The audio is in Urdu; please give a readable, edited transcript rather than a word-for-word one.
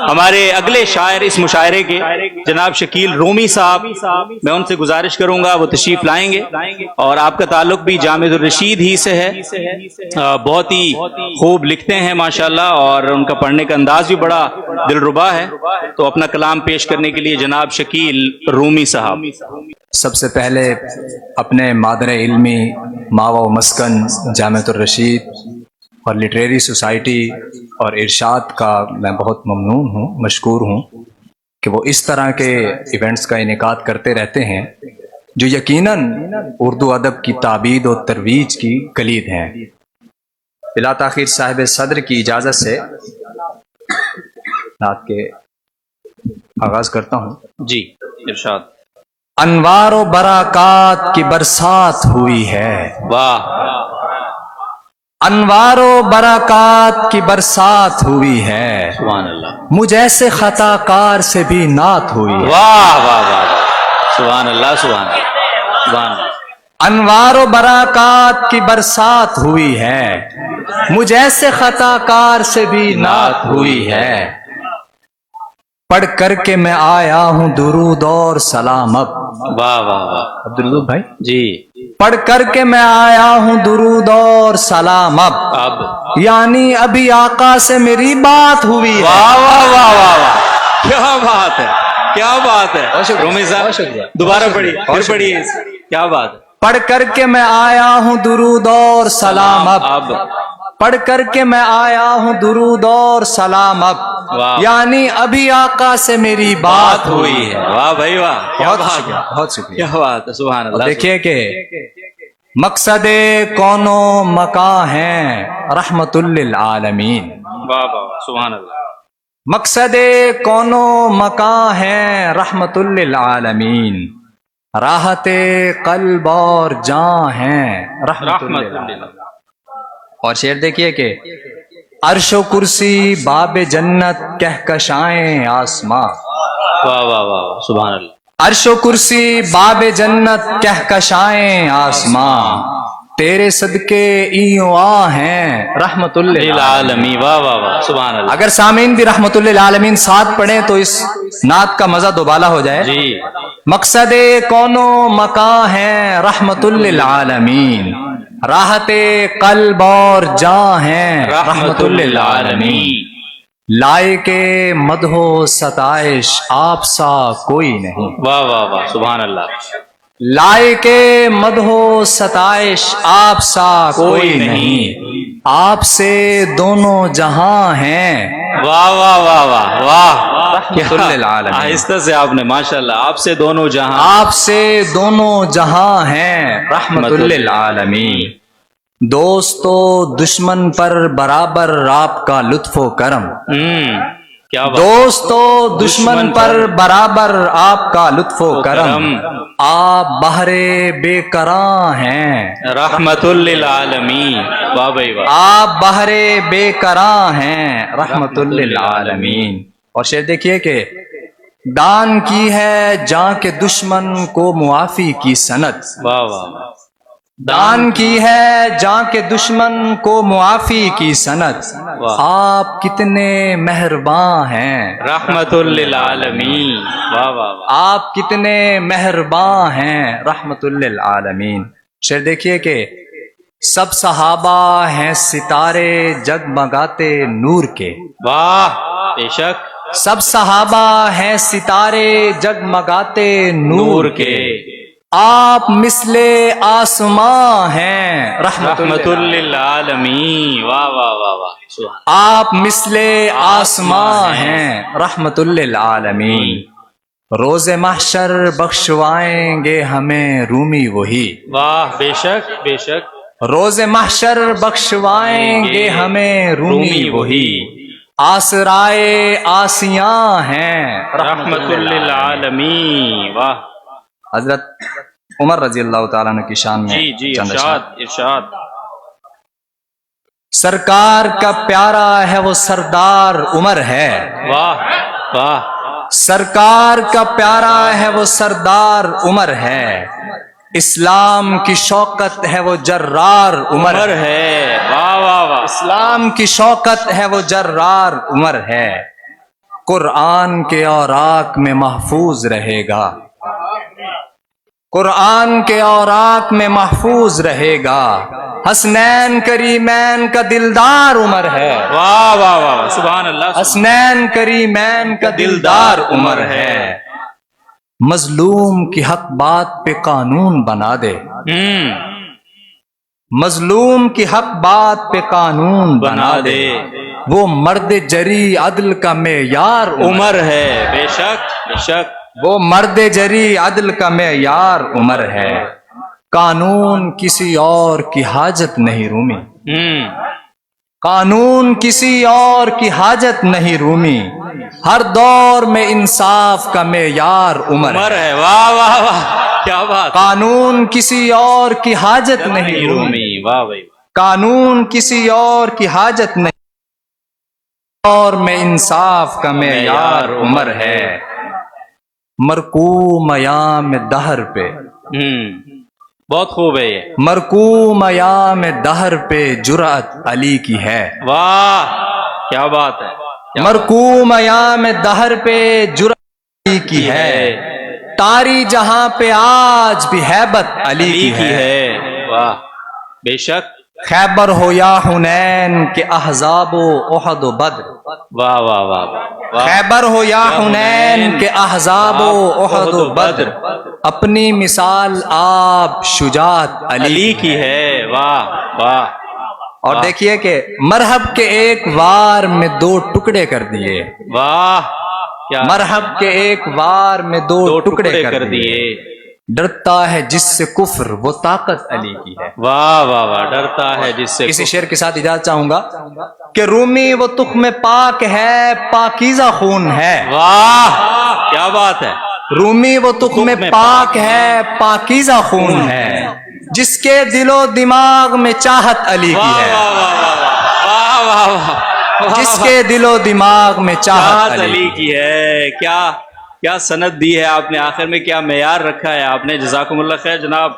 ہمارے اگلے شاعر اس مشاعرے کے جناب شکیل رومی صاحب، میں ان سے گزارش کروں گا وہ تشریف لائیں گے، اور آپ کا تعلق بھی جامع الرشید ہی سے ہے، بہت ہی خوب لکھتے ہیں ماشاءاللہ، اور ان کا پڑھنے کا انداز بھی بڑا دلربا ہے، تو اپنا کلام پیش کرنے کے لیے جناب شکیل رومی صاحب۔ سب سے پہلے اپنے مادر علمی ماوا و مسکن جامعۃ الرشید اور لٹریری سوسائٹی اور ارشاد کا میں بہت ممنون ہوں، مشکور ہوں کہ وہ اس طرح کے ایونٹس کا انعقاد کرتے رہتے ہیں جو یقیناً اردو ادب کی تعبید و ترویج کی کلید ہیں۔ بلا تاخیر صاحب صدر کی اجازت سے نعت کے آغاز کرتا ہوں۔ جی ارشاد۔ انوار و برکات کی برسات ہوئی ہے، واہ، انوار و برکات کی برسات ہوئی ہے، سبحان اللہ، مجھ ایسے خطا کار سے بھی نعت ہوئی ہے۔ واہ واہ واہ، سبحان اللہ سبحان اللہ سبحان اللہ۔ انوار و برکات کی برسات ہوئی ہے، مجھ ایسے خطا کار سے بھی نعت ہوئی ہے، پڑھ کر کے میں آیا ہوں درود اور سلام اب۔ واہ واہ واہ، عبداللہ بھائی جی، پڑھ کر کے میں آیا ہوں درود اور سلام اب یعنی ابھی آقا سے میری بات ہوئی ہے۔ واہ واہ واہ واہ واہ، کیا بات ہے، کیا بات ہے رومی صاحب، دوبارہ پڑھیے، پھر پڑھیے، کیا بات ہے۔ پڑھ کر کے میں آیا ہوں درود اور سلام اب، پڑھ کر کے میں آیا ہوں درود اور سلام اب واہ، یعنی ابھی آقا سے میری بات ہوئی ہے۔ واہ بھائی واہ، کیا بہت بات شکریہ، ہے، بہت شکریہ۔ کیا بات ہے، سبحان اللہ۔ دیکھیے کہ مقصد کون و مکاں ہیں رحمت للعالمین، واہ واہ واہ، سبحان اللہ، مقصد کون و مکاں ہیں رحمت للعالمین، راحت قلب اور جاں ہیں رحمت للعالمین۔ اور شعر دیکھیے کہ عرش و کرسی باب جنت کہکشائیں آسماں، واہ واہ واہ، سبحان اللہ، عرش و کرسی باب جنت کہکشائیں آسماں، تیرے صدقے ایوں آ ہیں رحمت للعالمین۔ للعالمین، واہ واہ واہ، سبحان اللہ۔ اگر سامعین بھی رحمت للعالمین ساتھ پڑھیں تو اس نعت کا مزہ دوبالا ہو جائے۔ جی، مقصد کون و مکاں ہیں رحمت للعالمین، راحت قلب اور جاں ہیں رحمت للعالمین، لائق مدح و ستائش آپ سا کوئی نہیں، واہ واہ واہ، سبحان اللہ، لائق مدح و ستائش آپ سا کوئی نہیں، آپ سے دونوں جہاں ہیں واہ واہ واہ واہ واہ، رحمت للعالمین۔ آہستہ سے آپ نے ماشاءاللہ، آپ سے دونوں جہاں، آپ سے دونوں جہاں ہیں رحمت للعالمین، دوست و دشمن پر برابر آپ کا لطف و کرم، کیا بات، دوست و دشمن پر برابر آپ کا لطف و کرم، آپ بحر بے کراں ہیں رحمت للعالمین، واہ بھائی واہ، آپ بحر بے کراں ہیں رحمت للعالمین۔ اور شعر دیکھیے کہ دان کی ہے جاں کے دشمن کو معافی کی سند، واہ واہ واہ، دان کی ہے جاں کے دشمن کو معافی کی سند، آپ کتنے مہرباں ہیں رحمت للعالمین، واہ واہ واہ، آپ کتنے مہرباں ہیں رحمت للعالمین۔ شعر دیکھیے کہ سب صحابہ ہیں ستارے جگمگاتے نور کے، واہ، بے شک، سب صحابہ ہیں ستارے جگمگاتے نور کے، آپ مثل آسماں ہیں رحمت للعالمین، واہ واہ واہ واہ، سبحان، آپ مثل آسماں ہیں رحمت للعالمین، روز محشر بخشوائیں گے ہمیں رومی وہی، واہ، بے شک بے شک، روز محشر بخشوائیں گے ہمیں رومی وہی، آسرائے آسیاں ہیں رحمت للعالمین، واہ، حضرت عمر رضی اللہ تعالیٰ عنہ کی شان میں جی جی، چند ارشاد اشعار۔ ارشاد، سرکار کا پیارا ہے وہ سردار عمر ہے، واہ واہ، سرکار کا پیارا ہے وہ سردار عمر ہے، اسلام کی شوکت ہے وہ جرار عمر ہے، ہے، واہ واہ واہ، اسلام کی شوکت ہے وہ جرار عمر ہے، قرآن کے اوراق میں محفوظ رہے گا، قرآن کے اوراق میں محفوظ رہے گا۔ حسنین کریمین کا دلدار عمر ہے، واہ واہ واہ، سبحان اللہ۔ حسنین کریمین کا دلدار عمر ہے۔ مظلوم کی حق بات پہ قانون بنا دے، مظلوم کی حق بات پہ قانون بنا دے، وہ مرد جری عدل کا معیار عمر ہے، بے شک بے شک، وہ مرد جری عدل کا معیار عمر ہے۔ قانون کسی اور کی حاجت نہیں رومی، قانون کسی اور کی حاجت نہیں رومی، ہر دور میں انصاف کا معیار عمر ہے۔ واہ واہ واہ، کیا بات، قانون کسی اور کی حاجت نہیں رومی، واہ بھائی، قانون کسی اور کی حاجت نہیں، اور میں انصاف کا معیار عمر ہے۔ مرکوم ایام دہر پہ، بہت خوب ہے یہ، مرکوم ایام دہر پہ جرأت علی کی ہے، واہ کیا بات ہے، مرکوم ایام دہر پہ جرأت علی کی ہے، تاری جہاں پہ آج بھی ہیبت علی کی ہے۔ واہ بے شک، خیبر ہو یا حنین کے احزاب و احد و بدر، واہ واہ واہ، خیبر ہو یا حنین کے احزاب و احد و بدر، اپنی مثال آپ شجاعت علی کی ہے، واہ واہ۔ اور دیکھیے کہ مرحب کے ایک وار میں دو ٹکڑے کر دیے، واہ، مرحب کے ایک وار میں دو ٹکڑے کر دیے، ڈرتا ہے جس سے کفر وہ طاقت علی کی ہے۔ واہ واہ واہ، ڈرتا ہے جس سے، اسی شعر کے ساتھ اجازت چاہوں گا کہ رومی وہ تخم پاک ہے، پاکیزہ خون ہے، واہ کیا بات ہے، رومی وہ تخم پاک ہے، پاکیزہ خون ہے، جس کے دل و دماغ میں چاہت علی کی ہے، واہ واہ واہ، جس کے دل و دماغ میں چاہت علی کی ہے۔ کیا کیا سند دی ہے آپ نے، آخر میں کیا معیار رکھا ہے آپ نے، جزاکم اللہ خیر جناب۔